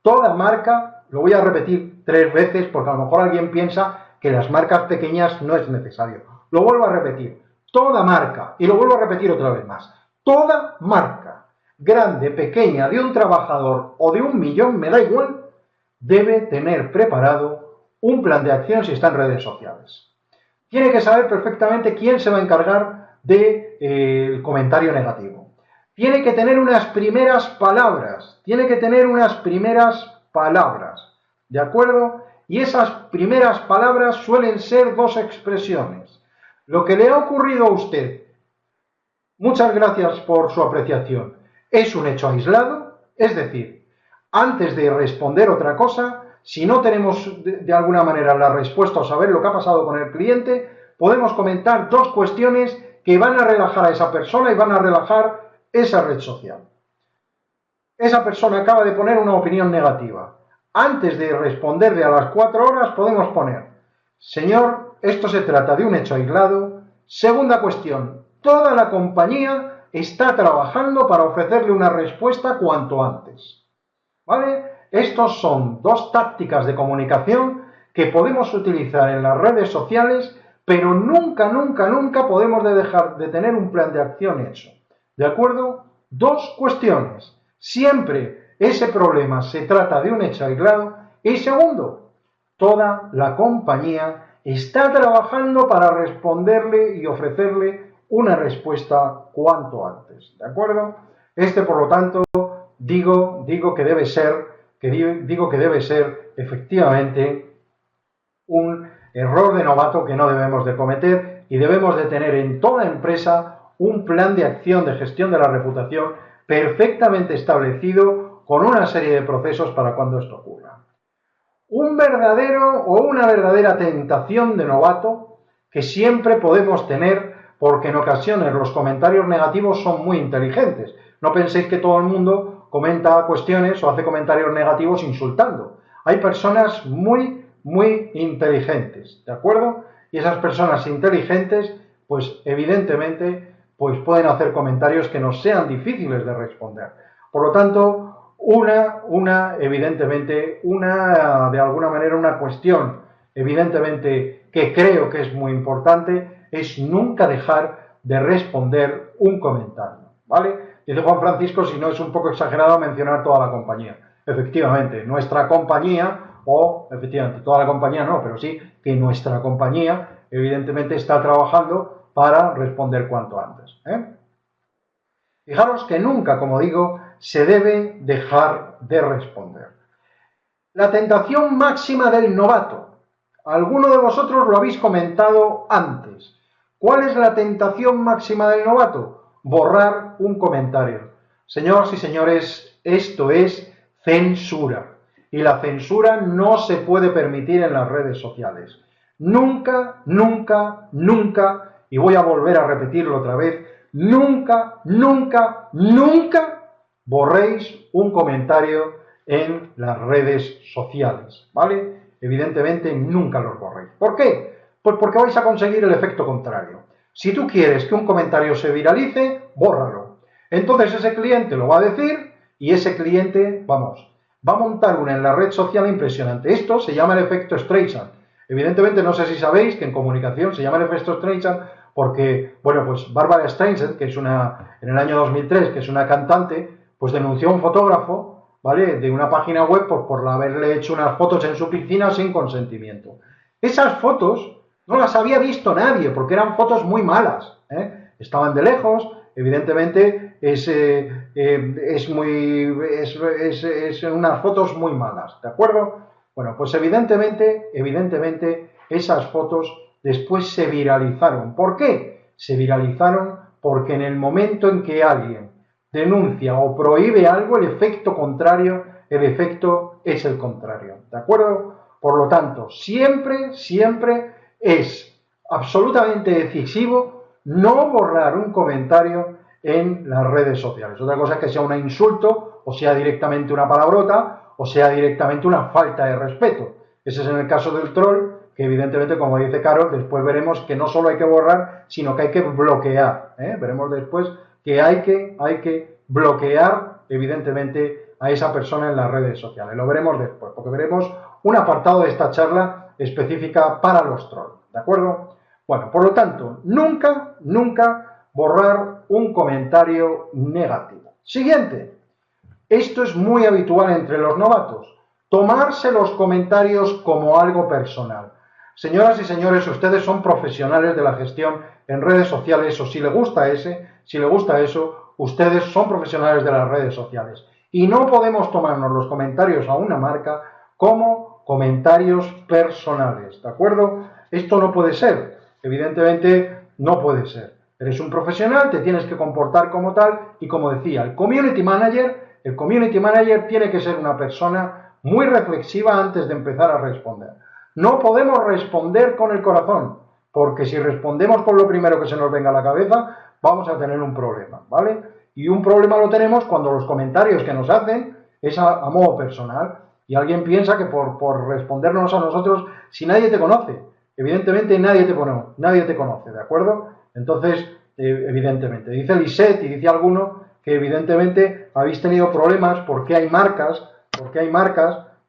Toda marca, lo voy a repetir 3 veces porque a lo mejor alguien piensa que las marcas pequeñas no es necesario. Lo vuelvo a repetir, toda marca, y lo vuelvo a repetir otra vez más, toda marca, grande, pequeña, de un trabajador o de 1 millón, me da igual, debe tener preparado un plan de acción si está en redes sociales. Tiene que saber perfectamente quién se va a encargar del comentario negativo. Tiene que tener unas primeras palabras, ¿de acuerdo? Y esas primeras palabras suelen ser 2 expresiones. Lo que le ha ocurrido a usted, muchas gracias por su apreciación, es un hecho aislado, es decir, antes de responder otra cosa, si no tenemos de alguna manera la respuesta o saber lo que ha pasado con el cliente, podemos comentar dos cuestiones que van a relajar a esa persona y van a relajar esa red social. Esa persona acaba de poner una opinión negativa. Antes de responderle a las 4 horas podemos poner: señor, esto se trata de un hecho aislado. Segunda cuestión, toda la compañía está trabajando para ofrecerle una respuesta cuanto antes. ¿Vale? Estos son dos tácticas de comunicación que podemos utilizar en las redes sociales, pero nunca, nunca, nunca podemos dejar de tener un plan de acción hecho. ¿De acuerdo? Dos cuestiones. Siempre ese problema se trata de un hecho aislado. Y segundo, toda la compañía está trabajando para responderle y ofrecerle una respuesta cuanto antes. ¿De acuerdo? Por lo tanto, digo que debe ser efectivamente un error de novato que no debemos de cometer, y debemos de tener en toda empresa un plan de acción de gestión de la reputación perfectamente establecido con una serie de procesos para cuando esto ocurra. Un verdadero o una verdadera tentación de novato que siempre podemos tener, porque en ocasiones los comentarios negativos son muy inteligentes. No penséis que todo el mundo comenta cuestiones o hace comentarios negativos insultando. Hay personas muy inteligentes, ¿de acuerdo? Y esas personas inteligentes, pues evidentemente, pues pueden hacer comentarios que nos sean difíciles de responder. Por lo tanto, evidentemente, de alguna manera, una cuestión, evidentemente, que creo que es muy importante, es nunca dejar de responder un comentario, ¿vale? Dice Juan Francisco, si no es un poco exagerado mencionar toda la compañía. Efectivamente, nuestra compañía, o efectivamente toda la compañía no, pero sí que nuestra compañía evidentemente está trabajando para responder cuanto antes. Fijaros que nunca, como digo, se debe dejar de responder. La tentación máxima del novato. Alguno de vosotros lo habéis comentado antes. ¿Cuál es la tentación máxima del novato? Borrar un comentario. Señoras y señores, esto es censura. Y la censura no se puede permitir en las redes sociales. Nunca, nunca, nunca, y voy a volver a repetirlo otra vez, nunca, nunca, nunca borréis un comentario en las redes sociales, ¿vale? Evidentemente nunca los borréis. ¿Por qué? Pues porque vais a conseguir el efecto contrario. Si tú quieres que un comentario se viralice, bórralo. Entonces ese cliente lo va a decir y ese cliente, va a montar una en la red social impresionante. Esto se llama el efecto Streisand. Evidentemente no sé si sabéis que en comunicación se llama el efecto Streisand porque, bueno, pues Barbara Streisand, que es en el año 2003, que es una cantante, pues denunció a un fotógrafo, ¿vale?, de una página web por haberle hecho unas fotos en su piscina sin consentimiento. Esas fotos no las había visto nadie porque eran fotos muy malas, estaban de lejos, evidentemente es unas fotos muy malas, ¿de acuerdo? Bueno, pues evidentemente esas fotos después se viralizaron. ¿Por qué? Se viralizaron porque en el momento en que alguien denuncia o prohíbe algo, el efecto es el contrario, ¿de acuerdo? Por lo tanto, siempre es absolutamente decisivo no borrar un comentario en las redes sociales. Otra cosa es que sea un insulto, o sea directamente una palabrota, o sea directamente una falta de respeto. Ese es en el caso del troll, que evidentemente, como dice Carol, después veremos que no solo hay que borrar, sino que hay que bloquear. Veremos después que hay que bloquear, evidentemente, a esa persona en las redes sociales. Lo veremos después, porque veremos un apartado de esta charla específica para los trolls, ¿de acuerdo? Bueno, por lo tanto, nunca borrar un comentario negativo. Siguiente. Esto es muy habitual entre los novatos. Tomarse los comentarios como algo personal. Señoras y señores, ustedes son profesionales de la gestión en redes sociales, o si les gusta eso, ustedes son profesionales de las redes sociales. Y no podemos tomarnos los comentarios a una marca como comentarios personales, ¿de acuerdo? Esto no puede ser, evidentemente no puede ser. Eres un profesional, te tienes que comportar como tal, y como decía, el community manager tiene que ser una persona muy reflexiva antes de empezar a responder. No podemos responder con el corazón, porque si respondemos con lo primero que se nos venga a la cabeza, vamos a tener un problema, ¿vale? Y un problema lo tenemos cuando los comentarios que nos hacen es a modo personal y alguien piensa que por respondernos a nosotros, si nadie te conoce, evidentemente nadie te conoce, ¿de acuerdo? Entonces, evidentemente, dice Lisette y dice alguno que evidentemente habéis tenido problemas porque hay marcas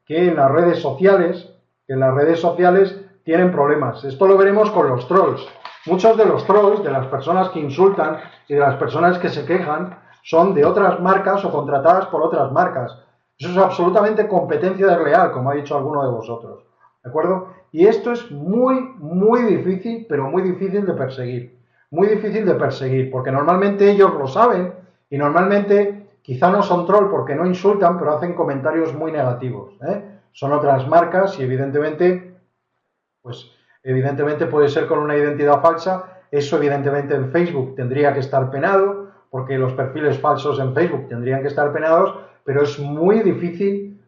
que en las redes sociales, tienen problemas. Esto lo veremos con los trolls. Muchos de los trolls, de las personas que insultan y de las personas que se quejan, son de otras marcas o contratadas por otras marcas. Eso es absolutamente competencia desleal, como ha dicho alguno de vosotros. ¿De acuerdo? Y esto es muy, muy difícil, pero muy difícil de perseguir. Muy difícil de perseguir, porque normalmente ellos lo saben y normalmente quizá no son troll porque no insultan, pero hacen comentarios muy negativos. Son otras marcas y evidentemente puede ser con una identidad falsa. Eso evidentemente en Facebook tendría que estar penado, porque los perfiles falsos en Facebook tendrían que estar penados, pero es muy difícil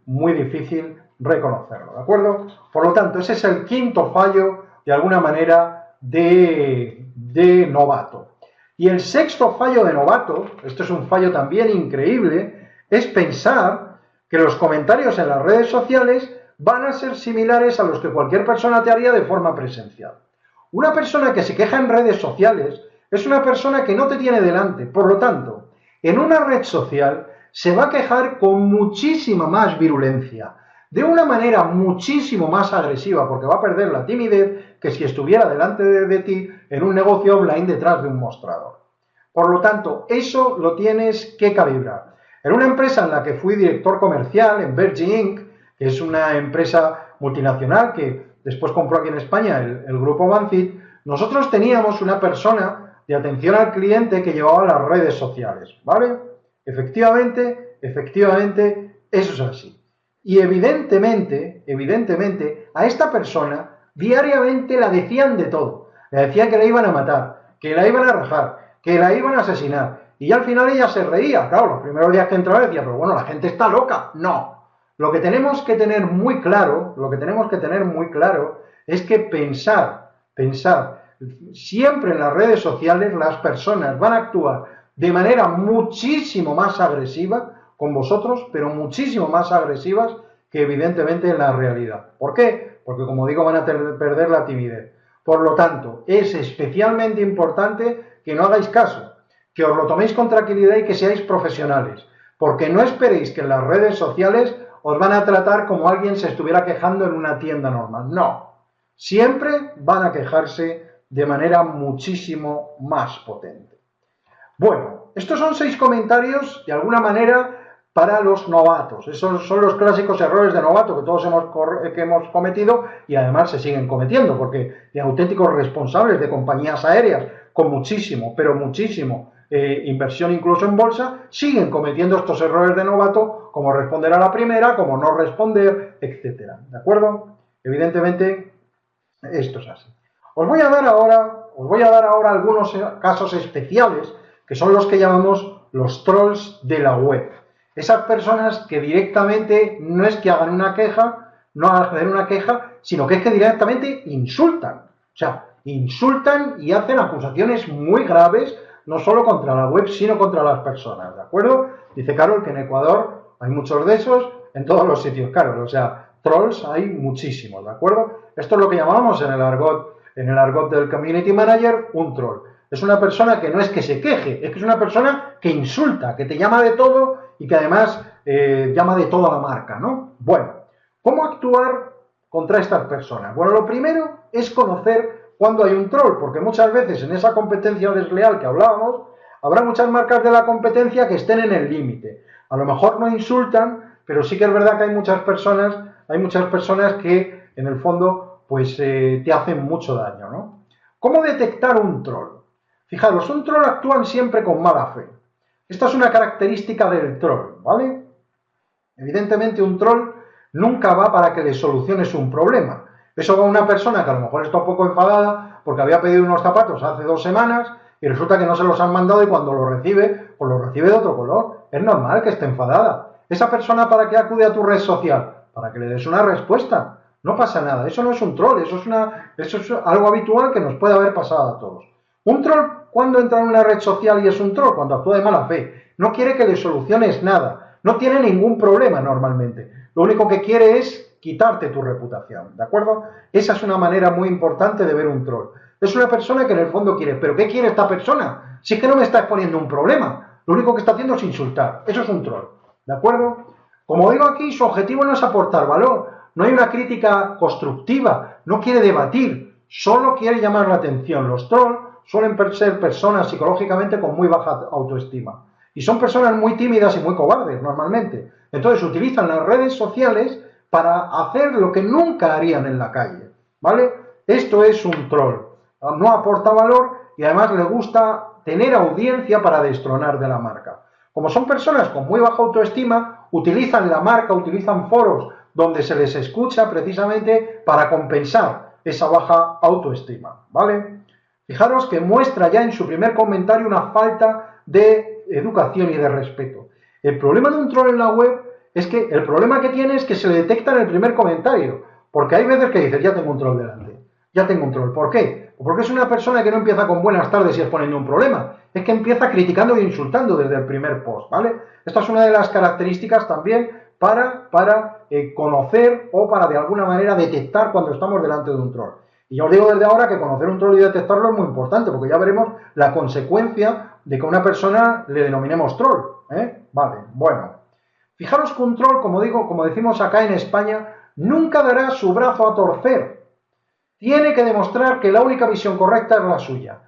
reconocerlo, ¿de acuerdo? Por lo tanto, ese es el quinto fallo, de alguna manera, de novato. Y el sexto fallo de novato, esto es un fallo también increíble, es pensar que los comentarios en las redes sociales van a ser similares a los que cualquier persona te haría de forma presencial. Una persona que se queja en redes sociales es una persona que no te tiene delante, por lo tanto, en una red social se va a quejar con muchísima más virulencia, de una manera muchísimo más agresiva, porque va a perder la timidez que si estuviera delante de ti en un negocio online detrás de un mostrador. Por lo tanto, eso lo tienes que calibrar. En una empresa en la que fui director comercial, en Virgin Inc., que es una empresa multinacional que después compró aquí en España el grupo Banfield, nosotros teníamos una persona de atención al cliente que llevaba las redes sociales, ¿vale? Efectivamente, eso es así. Y evidentemente, a esta persona diariamente la decían de todo. Le decían que la iban a matar, que la iban a rajar, que la iban a asesinar. Y al final ella se reía. Claro, los primeros días que entraba decía, pero bueno, la gente está loca. No. Lo que tenemos que tener muy claro, es que pensar, siempre en las redes sociales las personas van a actuar de manera muchísimo más agresiva con vosotros, pero muchísimo más agresivas que evidentemente en la realidad. ¿Por qué? Porque como digo, van a perder la timidez. Por lo tanto, es especialmente importante que no hagáis caso, que os lo toméis con tranquilidad y que seáis profesionales, porque no esperéis que en las redes sociales os van a tratar como alguien se estuviera quejando en una tienda normal. No, siempre van a quejarse de manera muchísimo más potente. Bueno, estos son 6 comentarios, de alguna manera, para los novatos. Esos son los clásicos errores de novato que todos hemos cometido y además se siguen cometiendo, porque de auténticos responsables de compañías aéreas con muchísimo, pero muchísimo inversión incluso en bolsa, siguen cometiendo estos errores de novato, como responder a la primera, como no responder, etcétera. ¿De acuerdo? Evidentemente, esto es así. Os voy a dar ahora algunos casos especiales, que son los que llamamos los trolls de la web. Esas personas que directamente no es que hagan una queja, sino que es que directamente insultan. O sea, insultan y hacen acusaciones muy graves, no solo contra la web, sino contra las personas, ¿de acuerdo? Dice Carol que en Ecuador hay muchos de esos, en todos los sitios, Carol, o sea, trolls hay muchísimos, ¿de acuerdo? Esto es lo que llamamos en el argot del community manager, un troll. Es una persona que no es que se queje, es que es una persona que insulta, que te llama de todo y que además llama de toda la marca, ¿no? Bueno, ¿cómo actuar contra estas personas? Bueno, lo primero es conocer cuando hay un troll, porque muchas veces en esa competencia desleal que hablábamos, habrá muchas marcas de la competencia que estén en el límite. A lo mejor no insultan, pero sí que es verdad que hay muchas personas que en el fondo pues te hacen mucho daño, ¿no? ¿Cómo detectar un troll? Fijaros, un troll actúa siempre con mala fe. Esta es una característica del troll, ¿vale? Evidentemente un troll nunca va para que le soluciones un problema. Eso va a una persona que a lo mejor está un poco enfadada porque había pedido unos zapatos hace 2 semanas y resulta que no se los han mandado y cuando los recibe, pues los recibe de otro color. Es normal que esté enfadada. ¿Esa persona para qué acude a tu red social? para que le des una respuesta. No pasa nada, eso no es un troll, eso es algo habitual que nos puede haber pasado a todos. Un troll, ¿cuándo entra en una red social y es un troll? Cuando actúa de mala fe. No quiere que le soluciones nada, no tiene ningún problema normalmente. Lo único que quiere es quitarte tu reputación, ¿de acuerdo? Esa es una manera muy importante de ver un troll. Es una persona que en el fondo quiere, ¿pero qué quiere esta persona? Si es que no me está exponiendo un problema, lo único que está haciendo es insultar. Eso es un troll, ¿de acuerdo? Como digo aquí, su objetivo no es aportar valor, no hay una crítica constructiva, no quiere debatir, solo quiere llamar la atención. Los trolls suelen ser personas psicológicamente con muy baja autoestima y son personas muy tímidas y muy cobardes normalmente. Entonces utilizan las redes sociales para hacer lo que nunca harían en la calle, ¿vale? Esto es un troll, no aporta valor y además le gusta tener audiencia para destronar de la marca. Como son personas con muy baja autoestima, utilizan la marca, utilizan foros donde se les escucha precisamente para compensar esa baja autoestima, ¿vale? Fijaros que muestra ya en su primer comentario una falta de educación y de respeto. El problema de un troll en la web es que el problema que tiene es que se le detecta en el primer comentario, porque hay veces que dices, ya tengo un troll delante, ya tengo un troll. ¿Por qué? Porque es una persona que no empieza con buenas tardes y exponiendo un problema, es que empieza criticando e insultando desde el primer post, ¿vale? Esta es una de las características también para conocer o para de alguna manera detectar cuando estamos delante de un troll. Y yo os digo desde ahora que conocer un troll y detectarlo es muy importante, porque ya veremos la consecuencia de que a una persona le denominemos troll, ¿eh? Vale, bueno. Fijaros que un troll, como digo, como decimos acá en España, nunca dará su brazo a torcer. Tiene que demostrar que la única visión correcta es la suya.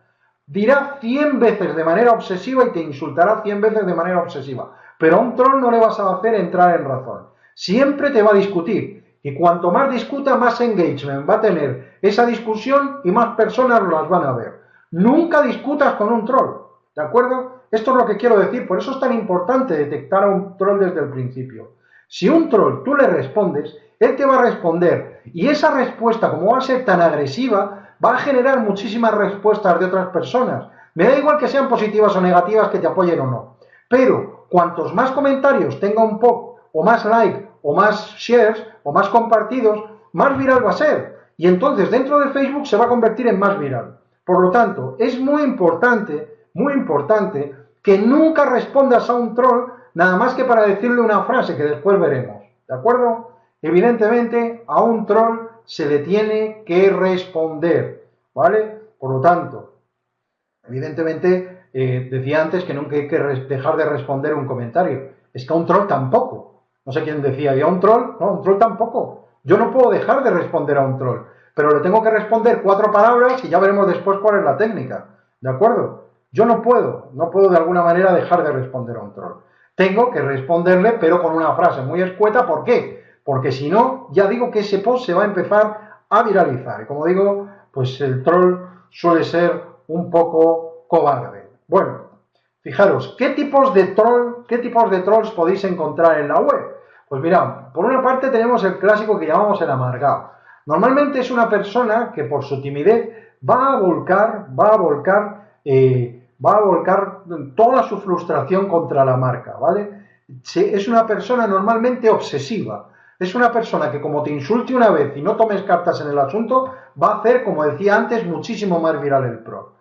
Dirá 100 veces de manera obsesiva y te insultará 100 veces de manera obsesiva. Pero a un troll no le vas a hacer entrar en razón. Siempre te va a discutir. Y cuanto más discuta, más engagement va a tener esa discusión y más personas las van a ver. Nunca discutas con un troll, ¿de acuerdo? Esto es lo que quiero decir, por eso es tan importante detectar a un troll desde el principio. Si un troll tú le respondes, él te va a responder y esa respuesta, como va a ser tan agresiva, va a generar muchísimas respuestas de otras personas. Me da igual que sean positivas o negativas, que te apoyen o no. Pero cuantos más comentarios tenga un post, o más like, o más shares, o más compartidos, más viral va a ser. Y entonces dentro de Facebook se va a convertir en más viral. Por lo tanto, es muy importante que nunca respondas a un troll nada más que para decirle una frase que después veremos. ¿De acuerdo? Evidentemente, a un troll se le tiene que responder, ¿vale? Por lo tanto, evidentemente, decía antes que nunca hay que dejar de responder un comentario. Es que a un troll tampoco. No sé quién decía, ¿y a un troll? No, a un troll tampoco. Yo no puedo dejar de responder a un troll, pero le tengo que responder 4 palabras y ya veremos después cuál es la técnica. ¿De acuerdo? Yo no puedo de alguna manera dejar de responder a un troll. Tengo que responderle, pero con una frase muy escueta. ¿Por qué? Porque si no, ya digo que ese post se va a empezar a viralizar. Y como digo, pues el troll suele ser un poco cobarde. Bueno, fijaros, ¿qué tipos de trolls podéis encontrar en la web? Pues mirad, por una parte tenemos el clásico que llamamos el amargado. Normalmente es una persona que por su timidez va a volcar toda su frustración contra la marca, ¿vale? Es una persona normalmente obsesiva. Es una persona que como te insulte una vez y no tomes cartas en el asunto, va a hacer, como decía antes, muchísimo más viral el pro.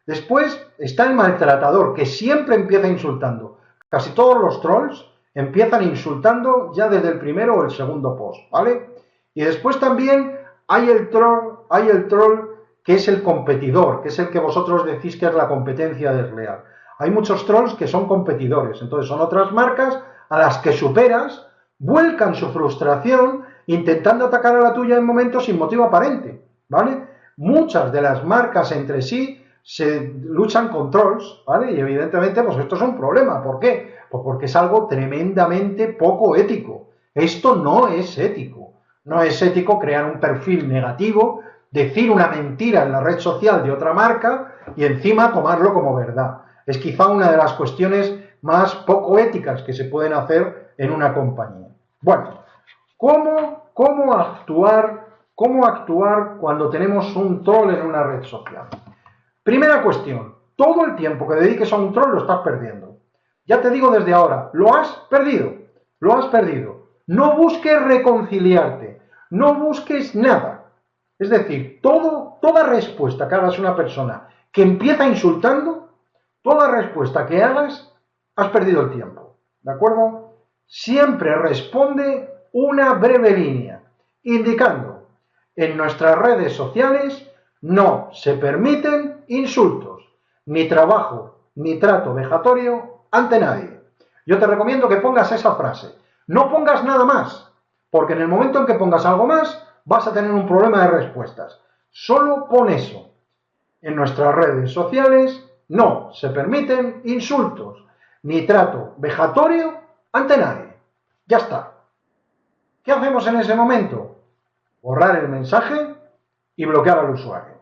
Después está el maltratador, que siempre empieza insultando. Casi todos los trolls empiezan insultando ya desde el primero o el segundo post, ¿vale? Y después también hay el troll que es el competidor, que es el que vosotros decís que es la competencia desleal. Hay muchos trolls que son competidores, entonces son otras marcas a las que superas, vuelcan su frustración intentando atacar a la tuya en momentos sin motivo aparente, ¿vale? Muchas de las marcas entre sí se luchan con trolls, ¿vale? Y evidentemente, pues esto es un problema. ¿Por qué? Pues porque es algo tremendamente poco ético. Esto no es ético. No es ético crear un perfil negativo, decir una mentira en la red social de otra marca y encima tomarlo como verdad. Es quizá una de las cuestiones más poco éticas que se pueden hacer en una compañía. Bueno, ¿cómo actuar cuando tenemos un troll en una red social? Primera cuestión, todo el tiempo que dediques a un troll lo estás perdiendo. Ya te digo desde ahora, lo has perdido. No busques reconciliarte, no busques nada. Es decir, toda respuesta que hagas a una persona que empieza insultando, toda respuesta que hagas, has perdido el tiempo. ¿De acuerdo? Siempre responde una breve línea, indicando: en nuestras redes sociales no se permiten insultos, ni trabajo, ni trato vejatorio ante nadie. Yo te recomiendo que pongas esa frase. No pongas nada más, porque en el momento en que pongas algo más, vas a tener un problema de respuestas. Solo pon eso. En nuestras redes sociales no se permiten insultos, ni trato vejatorio ante nadie. Ya está. ¿Qué hacemos en ese momento? Borrar el mensaje y bloquear al usuario.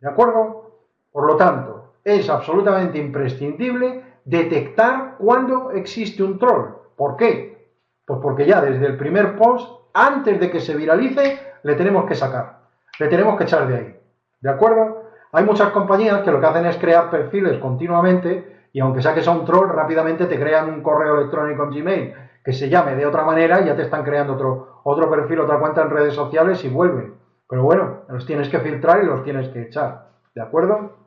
¿De acuerdo? Por lo tanto, es absolutamente imprescindible detectar cuando existe un troll. ¿Por qué? Pues porque ya desde el primer post, antes de que se viralice, le tenemos que sacar. Le tenemos que echar de ahí. ¿De acuerdo? Hay muchas compañías que lo que hacen es crear perfiles continuamente y aunque saques a un troll, rápidamente te crean un correo electrónico en Gmail que se llame de otra manera y ya te están creando otro perfil, otra cuenta en redes sociales y vuelven. Pero bueno, los tienes que filtrar y los tienes que echar. ¿De acuerdo?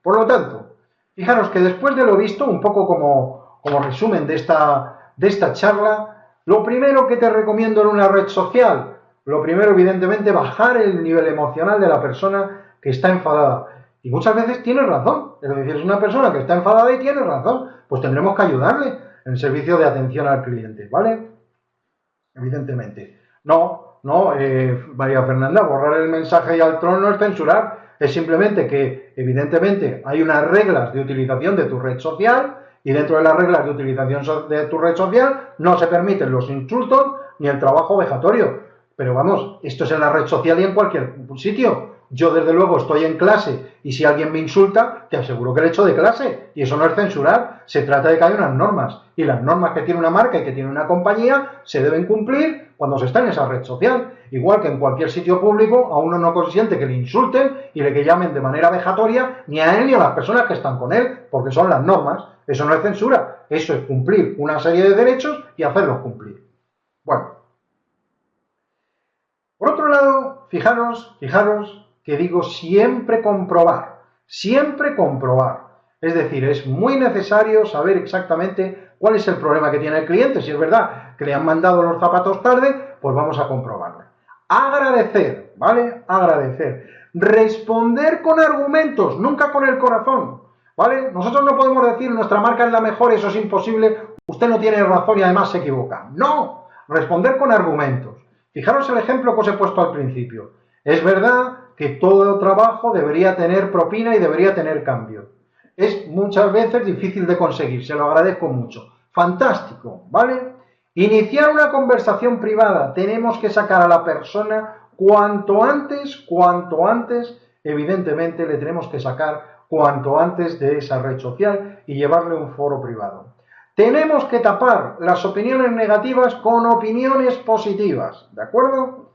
Por lo tanto, fijaros que después de lo visto, un poco como resumen de esta charla, lo primero que te recomiendo en una red social, lo primero, evidentemente, bajar el nivel emocional de la persona que está enfadada. Y muchas veces tiene razón. Es decir, es una persona que está enfadada y tiene razón. Pues tendremos que ayudarle en el servicio de atención al cliente, ¿vale? Evidentemente. No, María Fernanda, borrar el mensaje y al troll no es censurar. Es simplemente que, evidentemente, hay unas reglas de utilización de tu red social y dentro de las reglas de utilización de tu red social no se permiten los insultos ni el trabajo vejatorio. Pero vamos, esto es en la red social y en cualquier sitio. Yo, desde luego, estoy en clase y si alguien me insulta, te aseguro que le echo de clase. Y eso no es censurar. Se trata de que hay unas normas. Y las normas que tiene una marca y que tiene una compañía se deben cumplir cuando se está en esa red social. Igual que en cualquier sitio público, a uno no consiente que le insulten y le que llamen de manera vejatoria ni a él ni a las personas que están con él, porque son las normas. Eso no es censura. Eso es cumplir una serie de derechos y hacerlos cumplir. Bueno. Por otro lado, fijaros que digo siempre comprobar. Es decir, es muy necesario saber exactamente cuál es el problema que tiene el cliente. Si es verdad que le han mandado los zapatos tarde, pues vamos a comprobarlo. Agradecer, ¿vale? Agradecer. Responder con argumentos, nunca con el corazón, ¿vale? Nosotros no podemos decir nuestra marca es la mejor, eso es imposible, usted no tiene razón y además se equivoca. No, responder con argumentos. Fijaros el ejemplo que os he puesto al principio. Es verdad que todo trabajo debería tener propina y debería tener cambio. Es muchas veces difícil de conseguir, se lo agradezco mucho. Fantástico, ¿vale? Iniciar una conversación privada. Tenemos que sacar a la persona cuanto antes, evidentemente le tenemos que sacar cuanto antes de esa red social y llevarle a un foro privado. Tenemos que tapar las opiniones negativas con opiniones positivas, ¿de acuerdo?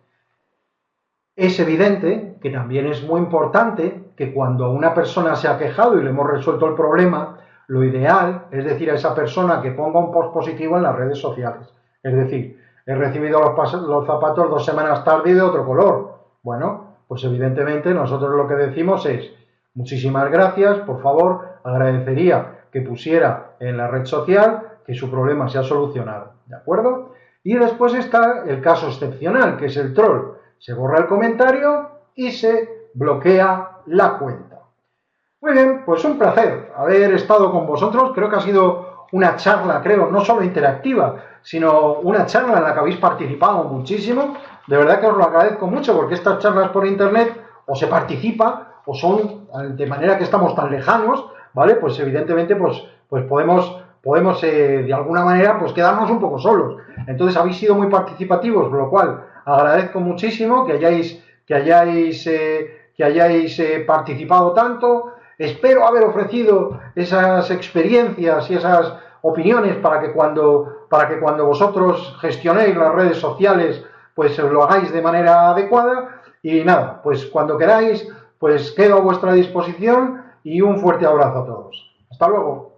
Es evidente que también es muy importante que cuando una persona se ha quejado y le hemos resuelto el problema, lo ideal es decir a esa persona que ponga un post positivo en las redes sociales. Es decir, he recibido los zapatos 2 semanas tarde y de otro color. Bueno, pues evidentemente nosotros lo que decimos es: muchísimas gracias, por favor, agradecería que pusiera en la red social que su problema se ha solucionado, ¿de acuerdo? Y después está el caso excepcional, que es el troll. Se borra el comentario y se bloquea la cuenta. Muy bien, pues un placer haber estado con vosotros. Creo que ha sido una charla, no solo interactiva, sino una charla en la que habéis participado muchísimo. De verdad que os lo agradezco mucho, porque estas charlas por internet o se participa o son de manera que estamos tan lejanos, ¿vale? Pues evidentemente pues podemos de alguna manera pues quedarnos un poco solos. Entonces habéis sido muy participativos, lo cual agradezco muchísimo que hayáis participado tanto. Espero haber ofrecido esas experiencias y esas opiniones para que cuando vosotros gestionéis las redes sociales, pues lo hagáis de manera adecuada. Y nada, pues cuando queráis, pues quedo a vuestra disposición y un fuerte abrazo a todos. Hasta luego.